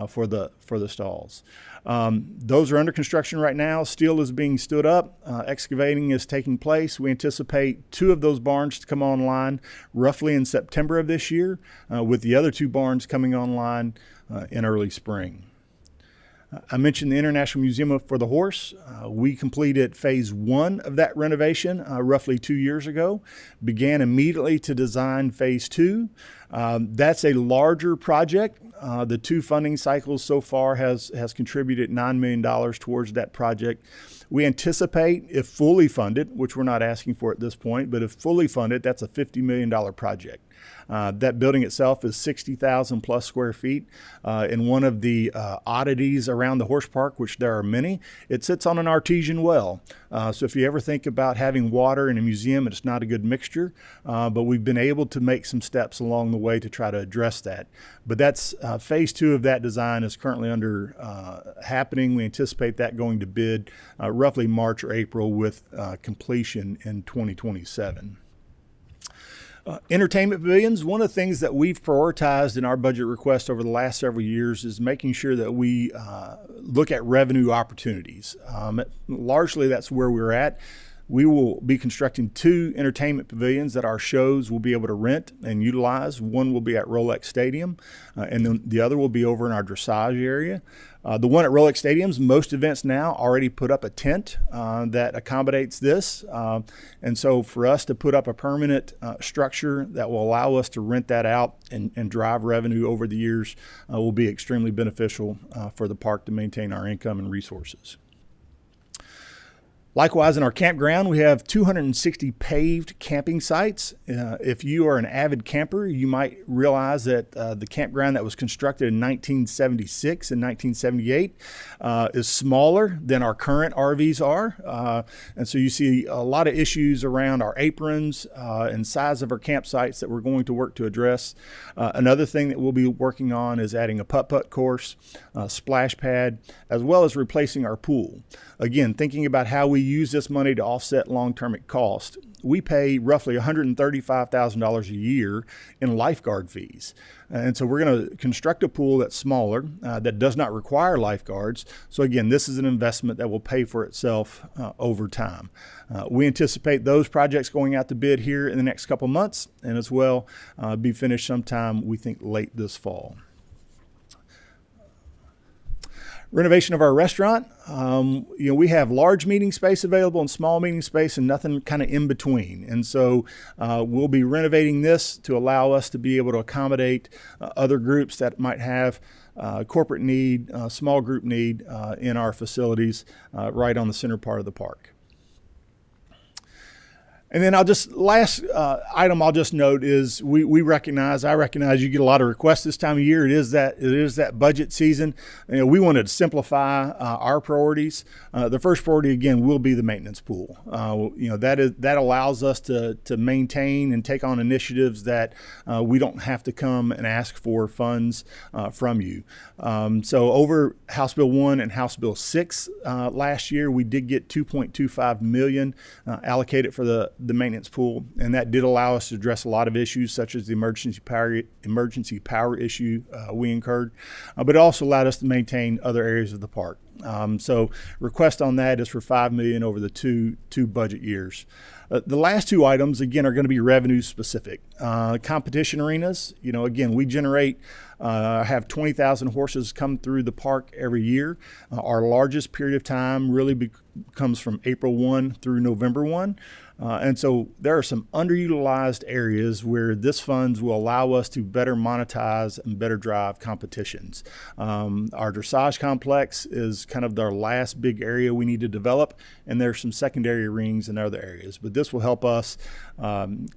for the stalls. Those are under construction right now. Steel is being stood up. Excavating is taking place. We anticipate 2 of those barns to come online roughly in September of this year, with the other 2 barns coming online in early spring. I mentioned the International Museum for the Horse. We completed phase 1 of that renovation roughly 2 years ago, began immediately to design phase 2. That's a larger project. The 2 funding cycles so far has contributed $9 million towards that project. We anticipate, if fully funded, which we're not asking for at this point, but if fully funded, that's a $50 million project. That building itself is 60,000 plus square feet. In one of the oddities around the horse park, which there are many, it sits on an artesian well. So if you ever think about having water in a museum, it's not a good mixture, but we've been able to make some steps along the way to try to address that. But that's phase 2 of that design is currently under happening. We anticipate that going to bid roughly March or April with completion in 2027. Entertainment pavilions, one of the things that we've prioritized in our budget request over the last several years is making sure that we look at revenue opportunities. Largely, that's where we're at. We will be constructing 2 entertainment pavilions that our shows will be able to rent and utilize. One will be at Rolex Stadium, and then the other will be over in our dressage area. The one at Rolex Stadiums, most events now already put up a tent that accommodates this. And so for us to put up a permanent structure that will allow us to rent that out and drive revenue over the years will be extremely beneficial for the park to maintain our income and resources. Likewise, in our campground, we have 260 paved camping sites. If you are an avid camper, you might realize that the campground that was constructed in 1976 and 1978 is smaller than our current RVs are. And so you see a lot of issues around our aprons and size of our campsites that we're going to work to address. Another thing that we'll be working on is adding a putt-putt course, splash pad, as well as replacing our pool. Again, thinking about how we use this money to offset long-term cost, we pay roughly $135,000 a year in lifeguard fees. And so we're going to construct a pool that's smaller, that does not require lifeguards. So again, this is an investment that will pay for itself over time. We anticipate those projects going out to bid here in the next couple months, and as well be finished sometime, we think, late this fall. Renovation of our restaurant. We have large meeting space available and small meeting space and nothing kind of in between. And so we'll be renovating this to allow us to be able to accommodate other groups that might have corporate need, small group need in our facilities right on the center part of the park. And then last item I'll just note is I recognize you get a lot of requests this time of year. It is that budget season. We wanted to simplify our priorities. The first priority, again, will be the maintenance pool. That allows us to maintain and take on initiatives that we don't have to come and ask for funds from you. So over House Bill 1 and House Bill 6 last year, we did get $2.25 million allocated for the maintenance pool, and that did allow us to address a lot of issues such as the emergency power issue we incurred, but it also allowed us to maintain other areas of the park. So request on that is for $5 million over the two budget years. The last 2 items, again, are going to be revenue specific. Competition arenas, again, we have 20,000 horses come through the park every year. Our largest period of time really comes from April 1 through November 1. And so there are some underutilized areas where this funds will allow us to better monetize and better drive competitions. Our dressage complex is kind of our last big area we need to develop, and there's some secondary rings in other areas. But this will help us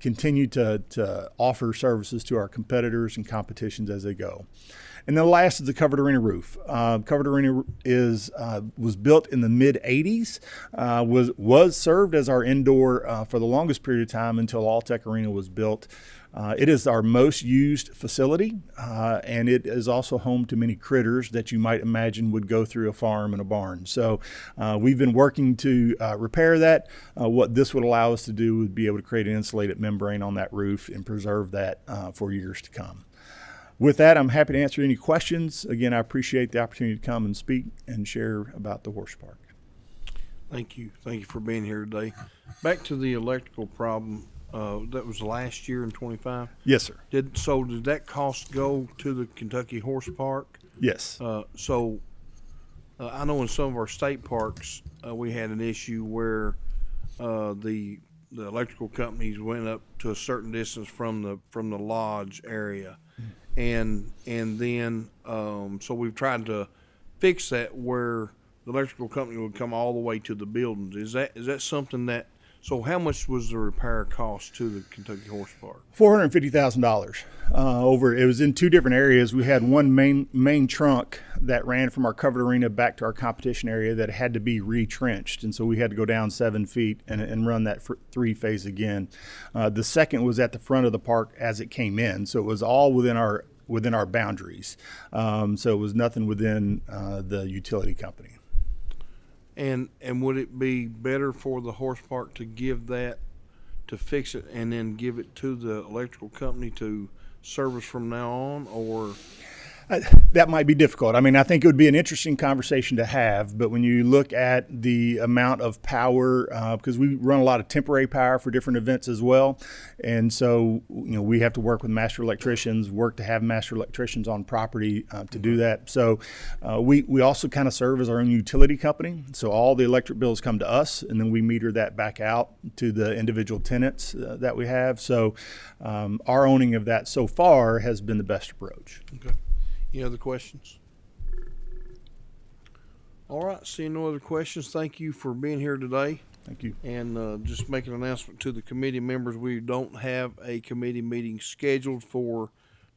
continue to offer services to our competitors and competitions as they go. And then last is the covered arena roof. Covered arena was built in the mid-'80s, was served as our indoor for the longest period of time until Alltech Arena was built It is our most used facility, and it is also home to many critters that you might imagine would go through a farm and a barn. So we've been working to repair that. What this would allow us to do would be able to create an insulated membrane on that roof and preserve that for years to come. With that, I'm happy to answer any questions. Again, I appreciate the opportunity to come and speak and share about the horse park.
Thank you. Thank you for being here today. Back to the electrical problem, that was last year in 25.
Yes, sir.
Did that cost go to the Kentucky Horse Park?
Yes.
I know in some of our state parks, we had an issue where the electrical companies went up to a certain distance from the lodge area, and then so we've tried to fix that where the electrical company would come all the way to the buildings. Is that something that? So how much was the repair cost to the Kentucky Horse Park?
$450,000 over. It was in two different areas. We had one main trunk that ran from our covered arena back to our competition area that had to be retrenched, and so we had to go down 7 feet and run that three-phase again. The second was at the front of the park as it came in, so it was all within our boundaries. So it was nothing within the utility company.
And would it be better for the horse park to give that, to fix it, and then give it to the electrical company to service from now on, or?
That might be difficult. I mean, I think it would be an interesting conversation to have, but when you look at the amount of power, because we run a lot of temporary power for different events as well, and so we have to work with master electricians, work to have master electricians on property to do that. So we also kind of serve as our own utility company. So all the electric bills come to us, and then we meter that back out to the individual tenants that we have. So our owning of that so far has been the best approach.
Okay. Any other questions? All right, seeing no other questions, thank you for being here today.
Thank you.
And just make an announcement to the committee members, we don't have a committee meeting scheduled for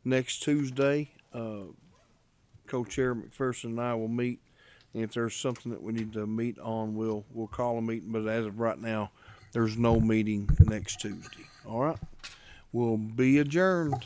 next Tuesday. Co-chair McPherson and I will meet, and if there's something that we need to meet on, we'll call a meeting, but as of right now, there's no meeting next Tuesday. All right, we'll be adjourned.